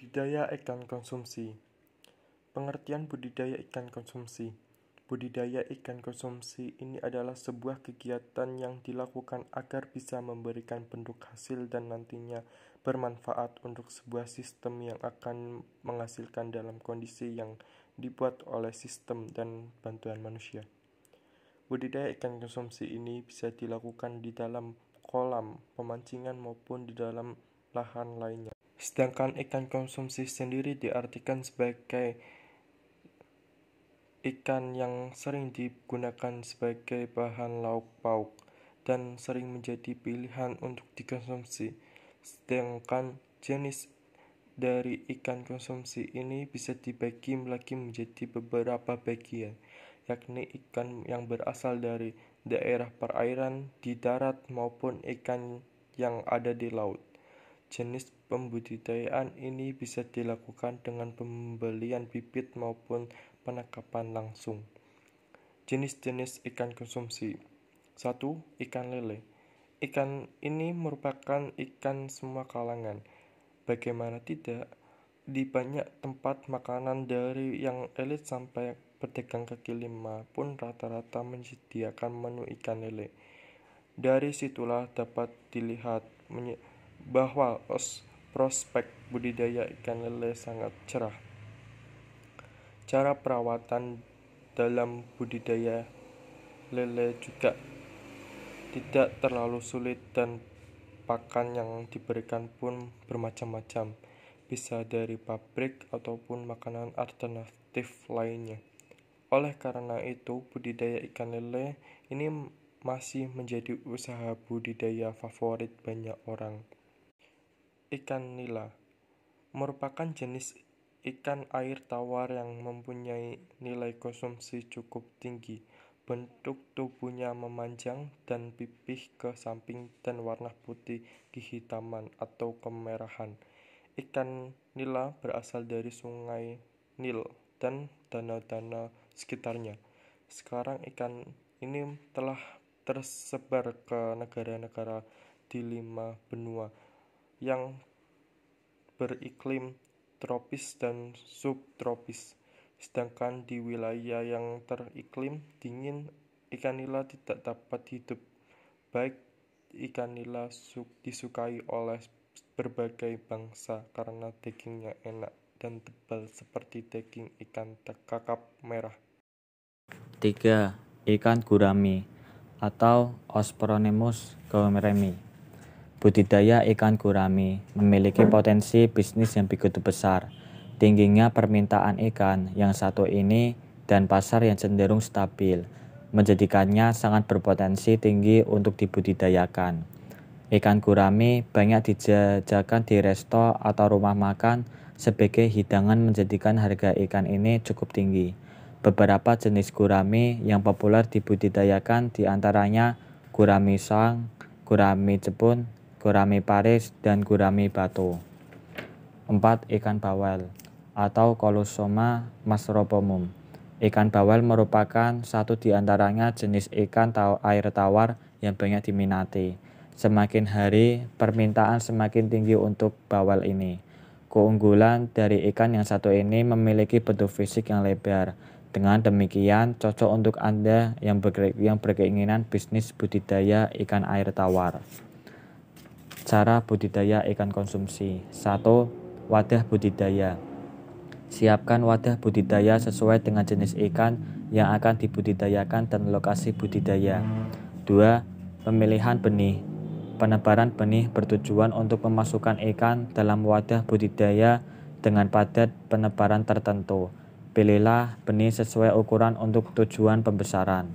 Budidaya ikan konsumsi. Pengertian budidaya ikan konsumsi. Budidaya ikan konsumsi ini adalah sebuah kegiatan yang dilakukan agar bisa memberikan bentuk hasil dan nantinya bermanfaat untuk sebuah sistem yang akan menghasilkan dalam kondisi yang dibuat oleh sistem dan bantuan manusia. Budidaya ikan konsumsi ini bisa dilakukan di dalam kolam pemancingan maupun di dalam lahan lainnya. Sedangkan ikan konsumsi sendiri diartikan sebagai ikan yang sering digunakan sebagai bahan lauk pauk dan sering menjadi pilihan untuk dikonsumsi. Sedangkan jenis dari ikan konsumsi ini bisa dibagi lagi menjadi beberapa bagian, yakni ikan yang berasal dari daerah perairan, di darat maupun ikan yang ada di laut. Jenis pembudidayaan ini bisa dilakukan dengan pembelian bibit maupun penangkapan langsung. Jenis-jenis ikan konsumsi. 1. Ikan lele. Ikan ini merupakan ikan semua kalangan. Bagaimana tidak, di banyak tempat makanan dari yang elit sampai pedagang kaki lima pun rata-rata menyediakan menu ikan lele. Dari situlah dapat dilihat bahwa prospek budidaya ikan lele sangat cerah. Cara perawatan dalam budidaya lele juga tidak terlalu sulit dan pakan yang diberikan pun bermacam-macam, bisa dari pabrik ataupun makanan alternatif lainnya. Oleh karena itu, budidaya ikan lele ini masih menjadi usaha budidaya favorit banyak orang. Ikan nila merupakan jenis ikan air tawar yang mempunyai nilai konsumsi cukup tinggi. Bentuk tubuhnya memanjang dan pipih ke samping dan warna putih kehitaman atau kemerahan. Ikan nila berasal dari sungai Nil dan danau-danau sekitarnya. Sekarang ikan ini telah tersebar ke negara-negara di 5 benua yang beriklim tropis dan subtropis. Sedangkan di wilayah yang teriklim dingin, ikan nila tidak dapat hidup. Baik, ikan nila disukai oleh berbagai bangsa karena dagingnya enak dan tebal seperti daging ikan kakap merah. 3. Ikan gurami atau Osperonemus gourami. Budidaya ikan gurami memiliki potensi bisnis yang begitu besar. Tingginya permintaan ikan yang satu ini dan pasar yang cenderung stabil menjadikannya sangat berpotensi tinggi untuk dibudidayakan. Ikan gurami banyak dijajakan di resto atau rumah makan sebagai hidangan menjadikan harga ikan ini cukup tinggi. Beberapa jenis gurami yang populer dibudidayakan diantaranya gurami sang, gurami jepun, gurami Paris, dan gurami batu. 4. Ikan bawal atau Colosoma masropomum. Ikan bawal merupakan satu di antaranya jenis ikan air tawar yang banyak diminati. Semakin hari, permintaan semakin tinggi untuk bawal ini. Keunggulan dari ikan yang satu ini memiliki bentuk fisik yang lebar. Dengan demikian, cocok untuk Anda yang berkeinginan bisnis budidaya ikan air tawar. Cara budidaya ikan konsumsi. 1. Wadah budidaya. Siapkan wadah budidaya sesuai dengan jenis ikan yang akan dibudidayakan dan lokasi budidaya. 2. Pemilihan benih. Penebaran benih bertujuan untuk memasukkan ikan dalam wadah budidaya dengan padat penebaran tertentu. Pilihlah benih sesuai ukuran untuk tujuan pembesaran.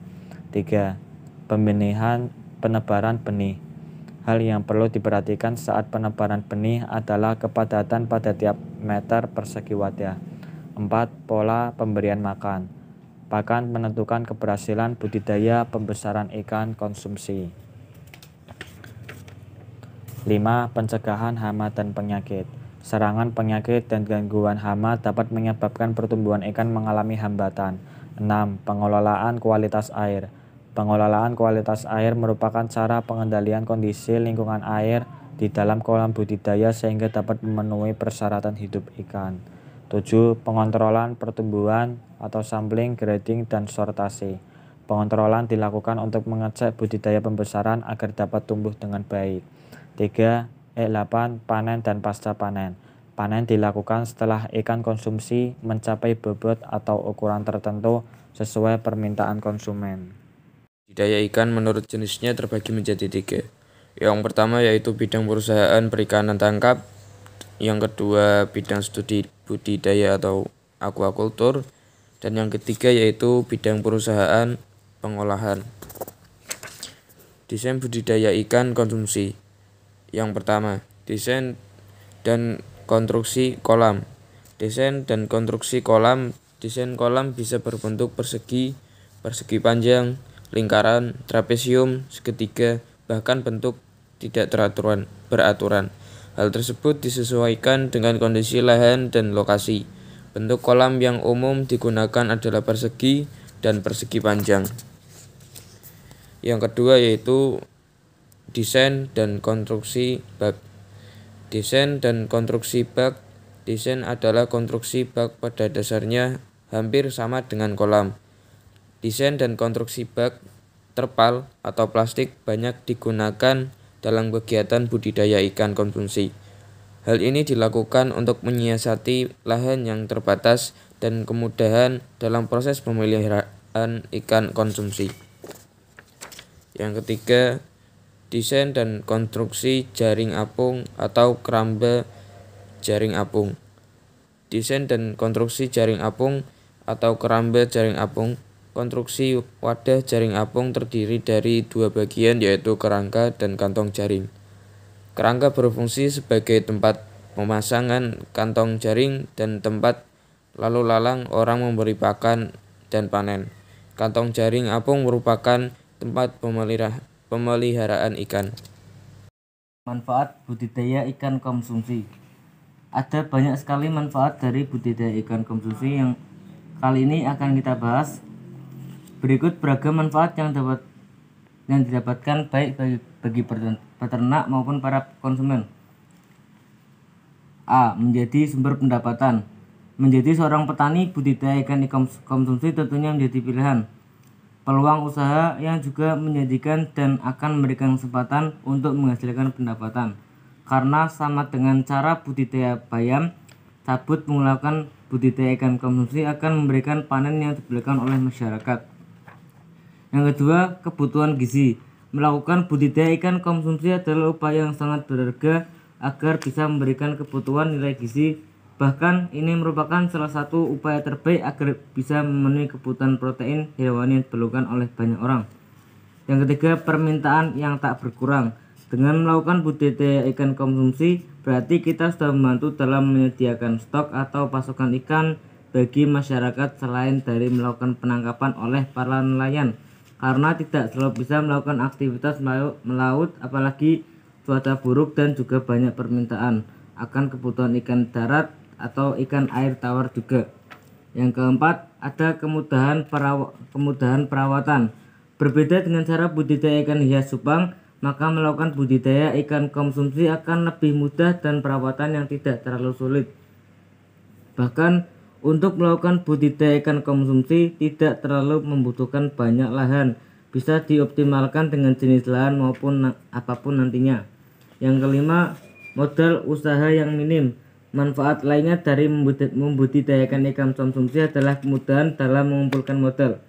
3. Pembenihan penebaran benih. Hal yang perlu diperhatikan saat penebaran benih adalah kepadatan pada tiap meter persegi wadah. 4. Pola pemberian makan. Pakan menentukan keberhasilan budidaya pembesaran ikan konsumsi. 5. Pencegahan hama dan penyakit. Serangan penyakit dan gangguan hama dapat menyebabkan pertumbuhan ikan mengalami hambatan. 6. Pengelolaan kualitas air. Pengelolaan kualitas air merupakan cara pengendalian kondisi lingkungan air di dalam kolam budidaya sehingga dapat memenuhi persyaratan hidup ikan. 7. Pengontrolan pertumbuhan atau sampling, grading, dan sortasi. Pengontrolan dilakukan untuk mengecek budidaya pembesaran agar dapat tumbuh dengan baik. 8. Panen dan pasca panen. Panen dilakukan setelah ikan konsumsi mencapai bobot atau ukuran tertentu sesuai permintaan konsumen. Budidaya ikan menurut jenisnya terbagi menjadi 3. Yang pertama yaitu bidang perusahaan perikanan tangkap. Yang kedua bidang studi budidaya atau aquaculture. Dan yang ketiga yaitu bidang perusahaan pengolahan. Desain budidaya ikan konsumsi. Yang pertama, desain dan konstruksi kolam. Desain dan konstruksi kolam. Desain kolam bisa berbentuk persegi, persegi panjang, lingkaran, trapesium, segitiga, bahkan bentuk tidak beraturan. Hal tersebut disesuaikan dengan kondisi lahan dan lokasi. Bentuk kolam yang umum digunakan adalah persegi dan persegi panjang. Yang kedua yaitu desain dan konstruksi bak. Desain dan konstruksi bak. Desain adalah konstruksi bak pada dasarnya hampir sama dengan kolam. Desain dan konstruksi bak terpal atau plastik banyak digunakan dalam kegiatan budidaya ikan konsumsi. Hal ini dilakukan untuk menyiasati lahan yang terbatas dan kemudahan dalam proses pemeliharaan ikan konsumsi. Yang ketiga, desain dan konstruksi jaring apung atau keramba jaring apung. Desain dan konstruksi jaring apung atau keramba jaring apung. Konstruksi wadah jaring apung terdiri dari 2 bagian yaitu kerangka dan kantong jaring. Kerangka berfungsi sebagai tempat pemasangan kantong jaring dan tempat lalu lalang orang memberi pakan dan panen. Kantong jaring apung merupakan tempat pemeliharaan ikan. Manfaat budidaya ikan konsumsi. Ada banyak sekali manfaat dari budidaya ikan konsumsi yang kali ini akan kita bahas. Berikut beragam manfaat yang didapatkan baik bagi peternak maupun para konsumen. A. Menjadi sumber pendapatan. Menjadi seorang petani, budidaya ikan konsumsi tentunya menjadi pilihan. Peluang usaha yang juga menjanjikan dan akan memberikan kesempatan untuk menghasilkan pendapatan. Karena sama dengan cara budidaya bayam, cabut melakukan budidaya ikan konsumsi akan memberikan panen yang diberikan oleh masyarakat. Yang kedua, kebutuhan gizi. Melakukan budidaya ikan konsumsi adalah upaya yang sangat berharga agar bisa memberikan kebutuhan nilai gizi. Bahkan ini merupakan salah satu upaya terbaik agar bisa memenuhi kebutuhan protein hewani yang diperlukan oleh banyak orang. Yang ketiga, permintaan yang tak berkurang. Dengan melakukan budidaya ikan konsumsi, berarti kita sudah membantu dalam menyediakan stok atau pasokan ikan bagi masyarakat selain dari melakukan penangkapan oleh para nelayan. Karena tidak selalu bisa melakukan aktivitas melaut apalagi cuaca buruk dan juga banyak permintaan akan kebutuhan ikan darat atau ikan air tawar juga. Yang keempat, ada kemudahan perawatan. Berbeda dengan cara budidaya ikan hias cupang, maka melakukan budidaya ikan konsumsi akan lebih mudah dan perawatan yang tidak terlalu sulit. Bahkan untuk melakukan budidaya ikan konsumsi tidak terlalu membutuhkan banyak lahan, bisa dioptimalkan dengan jenis lahan maupun apapun nantinya. Yang kelima, modal usaha yang minim. Manfaat lainnya dari membudidayakan ikan konsumsi adalah kemudahan dalam mengumpulkan modal,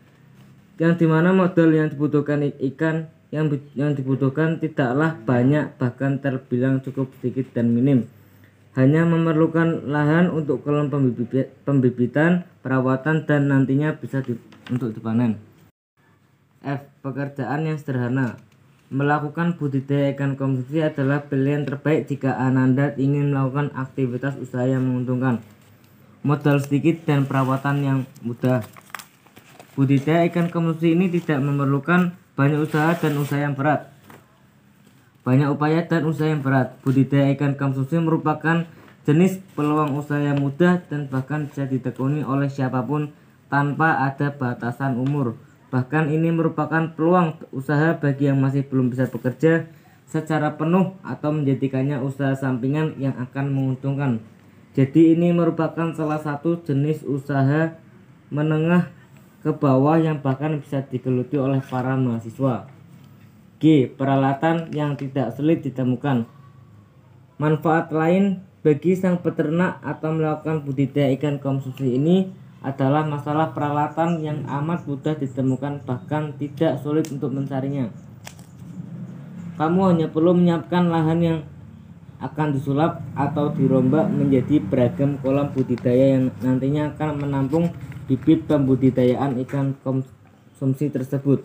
yang dimana modal yang dibutuhkan ikan yang dibutuhkan tidaklah banyak, bahkan terbilang cukup sedikit dan minim. Hanya memerlukan lahan untuk kolam pembibitan, perawatan, dan nantinya bisa untuk dipanen. F. Pekerjaan yang sederhana. Melakukan budidaya ikan konsumsi adalah pilihan terbaik jika Anda ingin melakukan aktivitas usaha yang menguntungkan, modal sedikit, dan perawatan yang mudah. Budidaya ikan konsumsi ini tidak memerlukan banyak usaha dan usaha yang berat. Banyak upaya dan usaha yang berat. Budidaya ikan konsumsi merupakan jenis peluang usaha yang mudah dan bahkan bisa ditekuni oleh siapapun tanpa ada batasan umur. Bahkan ini merupakan peluang usaha bagi yang masih belum bisa bekerja, secara penuh atau menjadikannya usaha sampingan yang akan menguntungkan. Jadi ini merupakan salah satu jenis usaha menengah ke bawah yang bahkan bisa digeluti oleh para mahasiswa. G. Peralatan yang tidak sulit ditemukan. Manfaat lain bagi sang peternak atau melakukan budidaya ikan konsumsi ini adalah masalah peralatan yang amat mudah ditemukan, bahkan tidak sulit untuk mencarinya. Kamu hanya perlu menyiapkan lahan yang akan disulap atau dirombak menjadi beragam kolam budidaya yang nantinya akan menampung bibit pembudidayaan ikan konsumsi tersebut.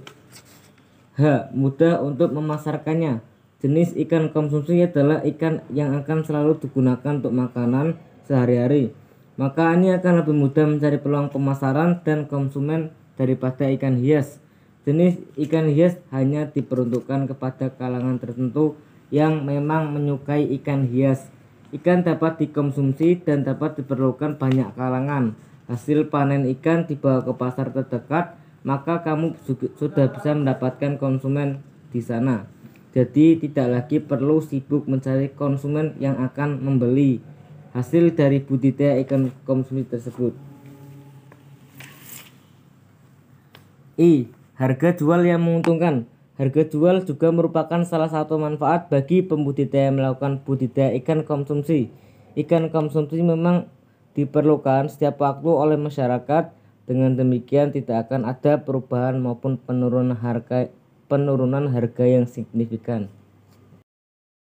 H. Mudah untuk memasarkannya. Jenis ikan konsumsi adalah ikan yang akan selalu digunakan untuk makanan sehari-hari. Maka ini akan lebih mudah mencari peluang pemasaran dan konsumen daripada ikan hias. Jenis ikan hias hanya diperuntukkan kepada kalangan tertentu yang memang menyukai ikan hias. Ikan dapat dikonsumsi dan dapat diperlukan banyak kalangan. Hasil panen ikan dibawa ke pasar terdekat, maka kamu sudah bisa mendapatkan konsumen di sana. Jadi tidak lagi perlu sibuk mencari konsumen yang akan membeli hasil dari budidaya ikan konsumsi tersebut. I. Harga jual yang menguntungkan. Harga jual juga merupakan salah satu manfaat bagi pembudidaya melakukan budidaya ikan konsumsi. Ikan konsumsi memang diperlukan setiap waktu oleh masyarakat. Dengan demikian tidak akan ada perubahan maupun penurunan harga yang signifikan.